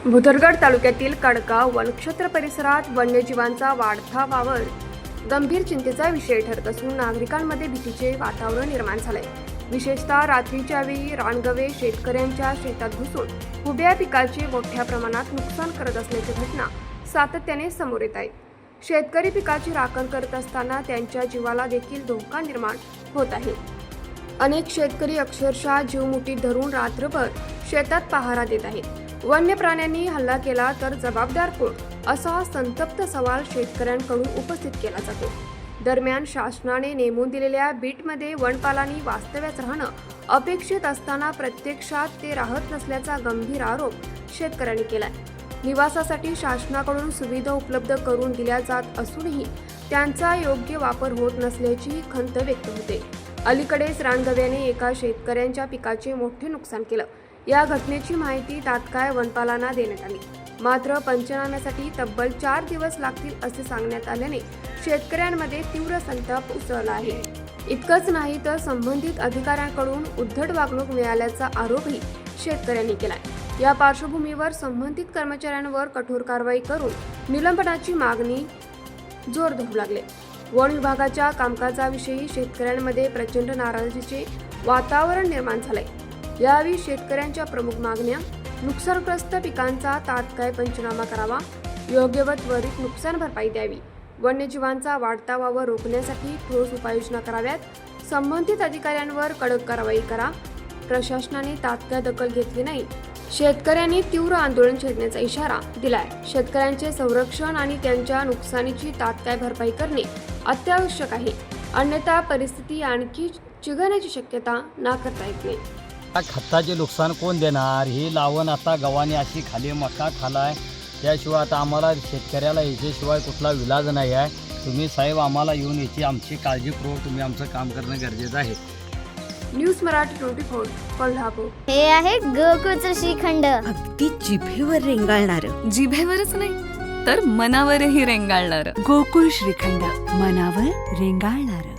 भुदरगड तालुक्यातील कडगाव वनक्षेत्र परिसरात वन्यजीवांचा वाढता वावर गंभीर चिंतेचा विषय ठरत असून नागरिकांमध्ये भीतीचे वातावरण निर्माण झाले। विशेषतः रात्रीच्या वेळी रानगवे शेतकऱ्यांच्या शेतात घुसून उभ्या पिकाचे मोठ्या प्रमाणात नुकसान करत असल्याची घटना सातत्याने समोर येत आहे। शेतकरी पिकाची राखण करत असताना त्यांच्या जीवाला देखील धोका निर्माण होत आहे। अनेक शेतकरी अक्षरशः जीव मुठीत धरून रात्रभर शेतात पहारा देत आहेत। वन्य प्राण्यांनी हल्ला केला तर जबाबदार कोण, असा संतप्त सवाल शेतकऱ्यांकडून उपस्थित केला जातो। दरम्यान शासनाने नेमून दिलेल्या बीटमध्ये वनपालांनी वास्तव्यात राहणं अपेक्षित असताना प्रत्यक्षात ते राहत नसल्याचा गंभीर आरोप शेतकऱ्यांनी केलाय। निवासासाठी शासनाकडून सुविधा उपलब्ध करून दिल्या जात असूनही त्यांचा योग्य वापर होत नसल्याची खंत व्यक्त होते। अलीकडेच रानगव्याने एका शेतकऱ्यांच्या पिकाचे मोठे नुकसान केलं। या घटनेची माहिती तात्काळ वनपालांना देण्यात आली, मात्र पंचनाम्यासाठी तब्बल 4 दिवस लागतील असे सांगण्यात आल्याने शेतकऱ्यांमध्ये तीव्र संताप उसळला आहे। इतकंच नाही तर संबंधित अधिकाऱ्यांकडून उद्धट वागणूक मिळाल्याचा आरोपही शेतकऱ्यांनी केलाय। या पार्श्वभूमीवर संबंधित कर्मचाऱ्यांवर कठोर कारवाई करून निलंबनाची मागणी जोर धरू लागले। वन विभागाच्या कामकाजाविषयी शेतकऱ्यांमध्ये प्रचंड नाराजीचे वातावरण निर्माण झाले। यावेळी शेतकऱ्यांच्या प्रमुख मागण्या: नुकसानग्रस्त पिकांचा तात्काळ पंचनामा करावा, योग्य व त्वरित नुकसान भरपाई द्यावी, वन्यजीवांचा वाढता वावर रोखण्यासाठी ठोस उपाययोजना कराव्यात, संबंधित अधिकाऱ्यांवर कडक कारवाई करा, प्रशासनाने तात्काळ दखल घेतली नाही, शेतकऱ्यांनी तीव्र आंदोलन छेडण्याचा इशारा दिलाय। शेतकऱ्यांचे संरक्षण आणि त्यांच्या नुकसानीची तात्काळ भरपाई करणे अत्यावश्यक आहे, अन्यथा परिस्थिती आणखी चिघळण्याची शक्यता नाकारता येत नाही। खताचे नुकसान कोण देणार? ही लावण आता गव्हाने अशी खाली मका खालाय, त्याशिवाय आता आम्हाला शेतकऱ्याला याच्याशिवाय कुठला विलाज नाही आहे। तुम्ही साहेब आम्हाला येऊन याची आमची काळजीपूर्वक तुम्ही आमचं काम करणं गरजेचं आहे। न्यूज मराठी 24 कोल्हापूर। हे आहे गोकुळचं श्रीखंड, अगदी जिभेवर रेंगाळणार, जिभेवरच नाही तर मनावरही रेंगाळणार गोकुळ श्रीखंड, मनावर रेंगाळणार।